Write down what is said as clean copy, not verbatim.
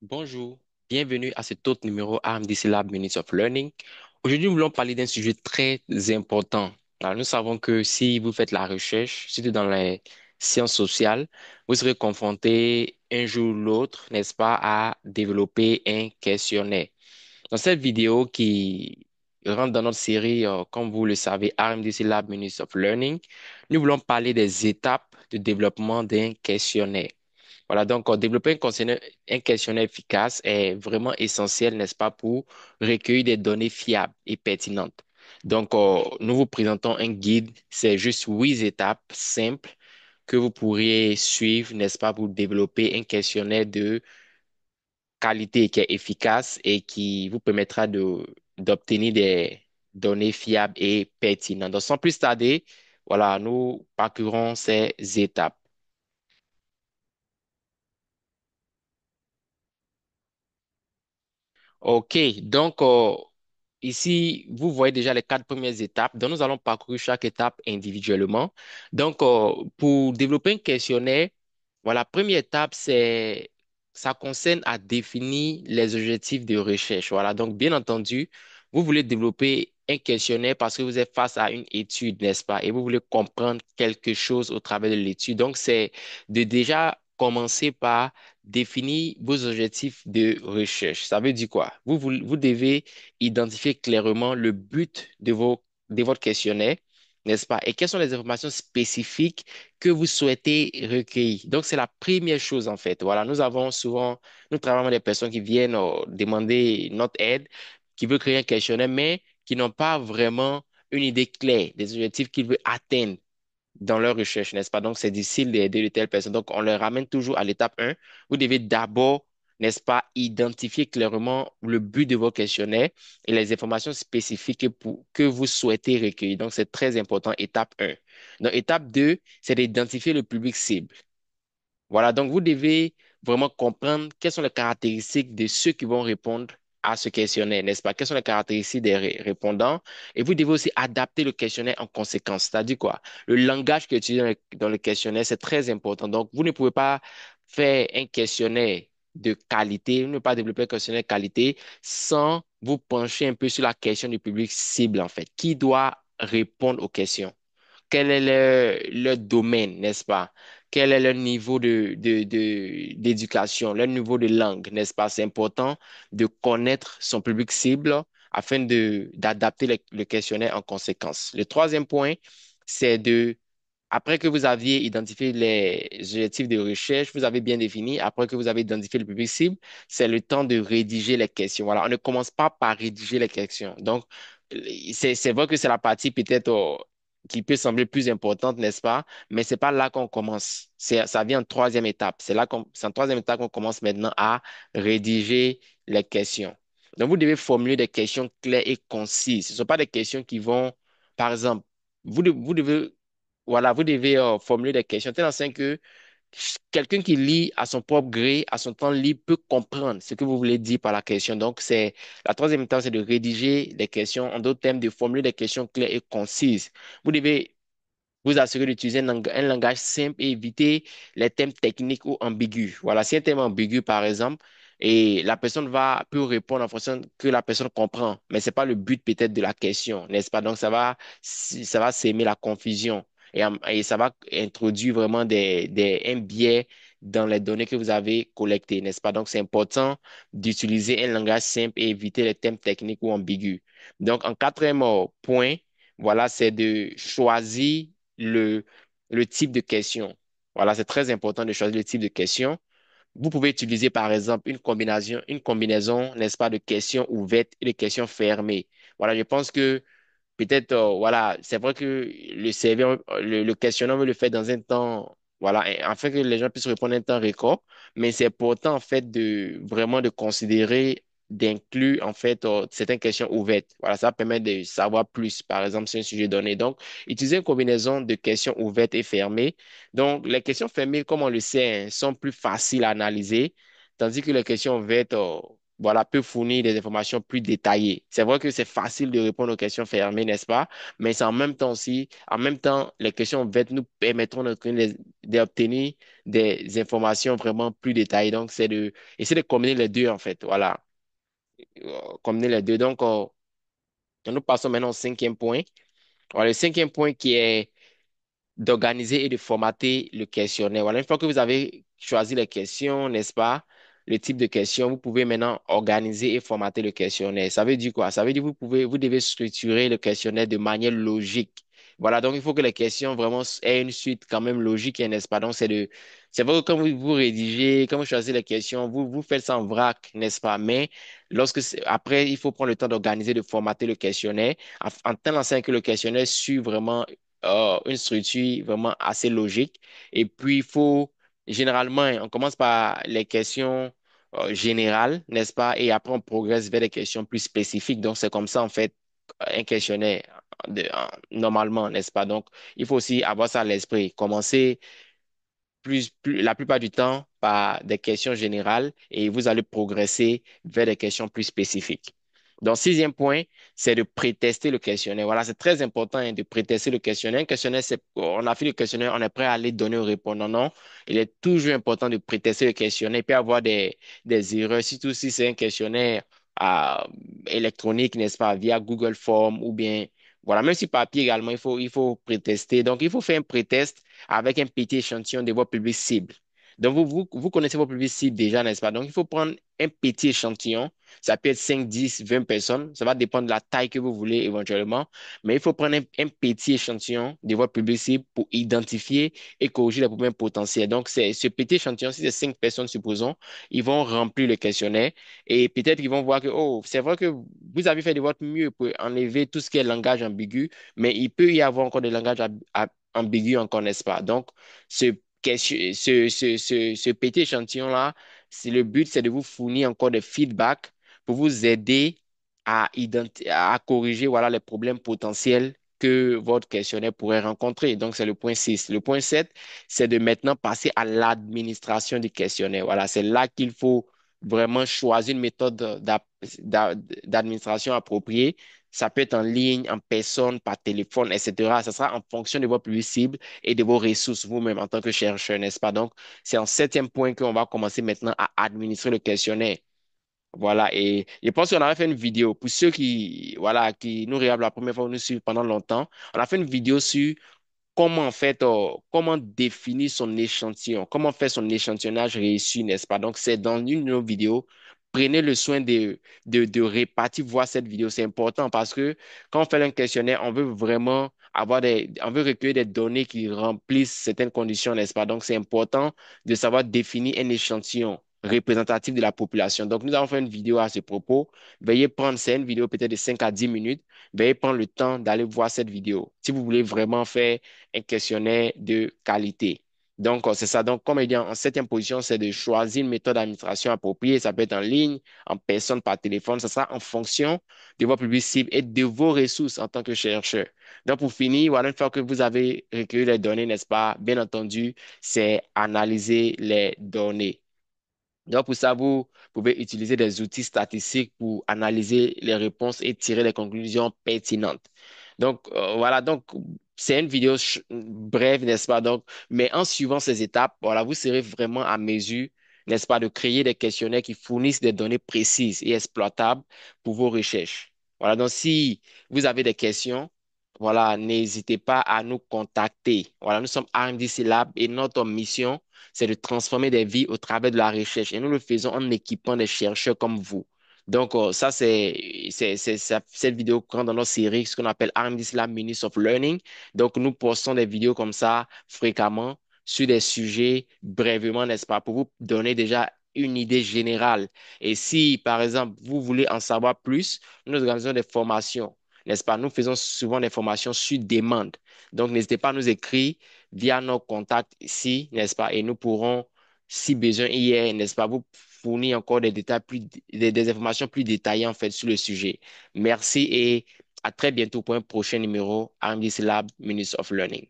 Bonjour, bienvenue à cet autre numéro AMDC Lab Minutes of Learning. Aujourd'hui, nous voulons parler d'un sujet très important. Alors, nous savons que si vous faites la recherche, surtout dans les sciences sociales, vous serez confronté un jour ou l'autre, n'est-ce pas, à développer un questionnaire. Dans cette vidéo qui rentre dans notre série, comme vous le savez, RMDC Lab Minutes of Learning, nous voulons parler des étapes de développement d'un questionnaire. Voilà, donc développer un questionnaire efficace est vraiment essentiel, n'est-ce pas, pour recueillir des données fiables et pertinentes. Donc, nous vous présentons un guide, c'est juste 8 étapes simples que vous pourriez suivre, n'est-ce pas, pour développer un questionnaire de qualité qui est efficace et qui vous permettra d'obtenir des données fiables et pertinentes. Donc, sans plus tarder, voilà, nous parcourons ces étapes. OK, donc ici, vous voyez déjà les 4 premières étapes. Donc, nous allons parcourir chaque étape individuellement. Donc, pour développer un questionnaire, voilà, première étape, ça concerne à définir les objectifs de recherche. Voilà, donc bien entendu, vous voulez développer un questionnaire parce que vous êtes face à une étude, n'est-ce pas? Et vous voulez comprendre quelque chose au travers de l'étude. Donc, c'est de déjà commencer par définir vos objectifs de recherche. Ça veut dire quoi? Vous devez identifier clairement le but de votre questionnaire, n'est-ce pas? Et quelles sont les informations spécifiques que vous souhaitez recueillir. Donc, c'est la première chose, en fait. Voilà, nous travaillons avec des personnes qui viennent demander notre aide, qui veulent créer un questionnaire, mais qui n'ont pas vraiment une idée claire des objectifs qu'ils veulent atteindre dans leur recherche, n'est-ce pas? Donc, c'est difficile d'aider de telles personnes. Donc, on les ramène toujours à l'étape 1. Vous devez d'abord, n'est-ce pas, identifier clairement le but de vos questionnaires et les informations spécifiques que vous souhaitez recueillir. Donc, c'est très important, étape 1. Donc, étape 2, c'est d'identifier le public cible. Voilà, donc vous devez vraiment comprendre quelles sont les caractéristiques de ceux qui vont répondre à ce questionnaire, n'est-ce pas? Quelles sont les caractéristiques des répondants? Et vous devez aussi adapter le questionnaire en conséquence. C'est-à-dire quoi? Le langage qui est utilisé dans le questionnaire, c'est très important. Donc, vous ne pouvez pas faire un questionnaire de qualité, vous ne pouvez pas développer un questionnaire de qualité sans vous pencher un peu sur la question du public cible, en fait. Qui doit répondre aux questions? Quel est leur domaine, n'est-ce pas? Quel est leur niveau d'éducation, leur niveau de langue, n'est-ce pas? C'est important de connaître son public cible afin d'adapter le questionnaire en conséquence. Le troisième point, c'est après que vous aviez identifié les objectifs de recherche, vous avez bien défini, après que vous avez identifié le public cible, c'est le temps de rédiger les questions. Voilà, on ne commence pas par rédiger les questions. Donc, c'est vrai que c'est la partie peut-être qui peut sembler plus importante, n'est-ce pas? Mais c'est pas là qu'on commence. Ça vient en troisième étape. C'est en troisième étape qu'on commence maintenant à rédiger les questions. Donc, vous devez formuler des questions claires et concises. Ce ne sont pas des questions qui vont, par exemple, vous devez, voilà, vous devez formuler des questions telles en que quelqu'un qui lit à son propre gré, à son temps libre, peut comprendre ce que vous voulez dire par la question. Donc, la troisième étape, c'est de rédiger des questions, en d'autres termes, de formuler des questions claires et concises. Vous devez vous assurer d'utiliser un langage simple et éviter les thèmes techniques ou ambigus. Voilà, si un thème est ambigu, par exemple, et la personne peut répondre en fonction que la personne comprend, mais c'est pas le but peut-être de la question, n'est-ce pas? Donc, ça va s'aimer la confusion et ça va introduire vraiment un biais dans les données que vous avez collectées, n'est-ce pas? Donc, c'est important d'utiliser un langage simple et éviter les thèmes techniques ou ambigus. Donc, en quatrième point, voilà, c'est de choisir le, le type de question. Voilà, c'est très important de choisir le type de question. Vous pouvez utiliser, par exemple, une combinaison, n'est-ce pas, de questions ouvertes et de questions fermées. Voilà, je pense que peut-être, voilà, c'est vrai que le questionnaire, on veut le faire dans un temps, voilà, afin que les gens puissent répondre en un temps record, mais c'est important, en fait, vraiment de considérer, d'inclure, en fait, certaines questions ouvertes. Voilà, ça permet de savoir plus, par exemple, sur un sujet donné. Donc, utiliser une combinaison de questions ouvertes et fermées. Donc, les questions fermées, comme on le sait, hein, sont plus faciles à analyser, tandis que les questions ouvertes, voilà, peut fournir des informations plus détaillées. C'est vrai que c'est facile de répondre aux questions fermées, n'est-ce pas? Mais c'est en même temps aussi, en même temps, les questions ouvertes nous permettront d'obtenir des informations vraiment plus détaillées. Donc, c'est de, essayer de combiner les deux, en fait. Voilà, combiner les deux. Donc, nous passons maintenant au cinquième point. Voilà, le cinquième point qui est d'organiser et de formater le questionnaire. Voilà, une fois que vous avez choisi les questions, n'est-ce pas? Le type de questions, vous pouvez maintenant organiser et formater le questionnaire. Ça veut dire quoi? Ça veut dire que vous devez structurer le questionnaire de manière logique. Voilà, donc il faut que les questions vraiment aient une suite quand même logique, n'est-ce pas? Donc c'est vrai que quand vous rédigez, quand vous choisissez les questions, vous faites ça en vrac, n'est-ce pas? Mais après, il faut prendre le temps d'organiser, de formater le questionnaire en telle sorte que le questionnaire suit vraiment une structure vraiment assez logique. Et puis, généralement, on commence par les questions générales, n'est-ce pas? Et après, on progresse vers des questions plus spécifiques. Donc, c'est comme ça, en fait, un questionnaire, normalement, n'est-ce pas? Donc, il faut aussi avoir ça à l'esprit. Commencer la plupart du temps par des questions générales et vous allez progresser vers des questions plus spécifiques. Donc, sixième point, c'est de prétester le questionnaire. Voilà, c'est très important hein, de prétester le questionnaire. Un questionnaire, on a fait le questionnaire, on est prêt à aller donner au répondant. Non, il est toujours important de prétester le questionnaire. Il peut y avoir des erreurs, surtout si c'est un questionnaire euh, électronique, n'est-ce pas, via Google Form ou bien, voilà, même si papier également, il faut prétester. Donc, il faut faire un prétest avec un petit échantillon de votre public cible. Donc, vous connaissez votre public cible déjà, n'est-ce pas? Donc, il faut prendre un petit échantillon. Ça peut être 5, 10, 20 personnes. Ça va dépendre de la taille que vous voulez éventuellement. Mais il faut prendre un petit échantillon de votre public cible pour identifier et corriger les problèmes potentiels. Donc, c'est ce petit échantillon, si c'est 5 personnes, supposons, ils vont remplir le questionnaire et peut-être qu'ils vont voir que, oh, c'est vrai que vous avez fait de votre mieux pour enlever tout ce qui est langage ambigu, mais il peut y avoir encore des langages ambigu encore, n'est-ce pas? Donc, ce petit échantillon-là, le but, c'est de vous fournir encore des feedbacks pour vous aider à corriger voilà, les problèmes potentiels que votre questionnaire pourrait rencontrer. Donc, c'est le point 6. Le point 7, c'est de maintenant passer à l'administration du questionnaire. Voilà, c'est là qu'il faut vraiment choisir une méthode d'administration appropriée. Ça peut être en ligne, en personne, par téléphone, etc. Ça sera en fonction de votre public cible et de vos ressources vous-même en tant que chercheur, n'est-ce pas? Donc, c'est en septième point qu'on va commencer maintenant à administrer le questionnaire. Voilà, et je pense qu'on avait fait une vidéo pour ceux qui, voilà, qui nous regardent la première fois ou nous suivent pendant longtemps. On a fait une vidéo sur comment en fait, comment définir son échantillon, comment faire son échantillonnage réussi, n'est-ce pas? Donc, c'est dans une de nos vidéos. Prenez le soin de répartir, voir cette vidéo. C'est important parce que quand on fait un questionnaire, on veut vraiment on veut recueillir des données qui remplissent certaines conditions, n'est-ce pas? Donc, c'est important de savoir définir un échantillon représentatif de la population. Donc, nous avons fait une vidéo à ce propos. Veuillez prendre, c'est une vidéo peut-être de 5 à 10 minutes. Veuillez prendre le temps d'aller voir cette vidéo. Si vous voulez vraiment faire un questionnaire de qualité. Donc, c'est ça. Donc, comme il dit, en septième position, c'est de choisir une méthode d'administration appropriée. Ça peut être en ligne, en personne, par téléphone. Ça sera en fonction de votre public cible et de vos ressources en tant que chercheur. Donc, pour finir, voilà, une fois que vous avez recueilli les données, n'est-ce pas? Bien entendu, c'est analyser les données. Donc, pour ça, vous pouvez utiliser des outils statistiques pour analyser les réponses et tirer les conclusions pertinentes. Donc, voilà, donc c'est une vidéo brève, n'est-ce pas? Donc, mais en suivant ces étapes, voilà, vous serez vraiment à mesure, n'est-ce pas, de créer des questionnaires qui fournissent des données précises et exploitables pour vos recherches. Voilà, donc si vous avez des questions, voilà, n'hésitez pas à nous contacter. Voilà, nous sommes RMDC Lab et notre mission, c'est de transformer des vies au travers de la recherche. Et nous le faisons en équipant des chercheurs comme vous. Donc, ça, cette vidéo rentre dans notre série, ce qu'on appelle RMDC Lab Minutes of Learning. Donc, nous postons des vidéos comme ça fréquemment sur des sujets brièvement, n'est-ce pas, pour vous donner déjà une idée générale. Et si, par exemple, vous voulez en savoir plus, nous organisons des formations, n'est-ce pas? Nous faisons souvent des formations sur demande. Donc, n'hésitez pas à nous écrire via nos contacts ici, n'est-ce pas? Et nous pourrons, si besoin il y a, n'est-ce pas, vous fournir encore des détails des informations plus détaillées en fait sur le sujet. Merci et à très bientôt pour un prochain numéro RMDC Lab Minutes of Learning.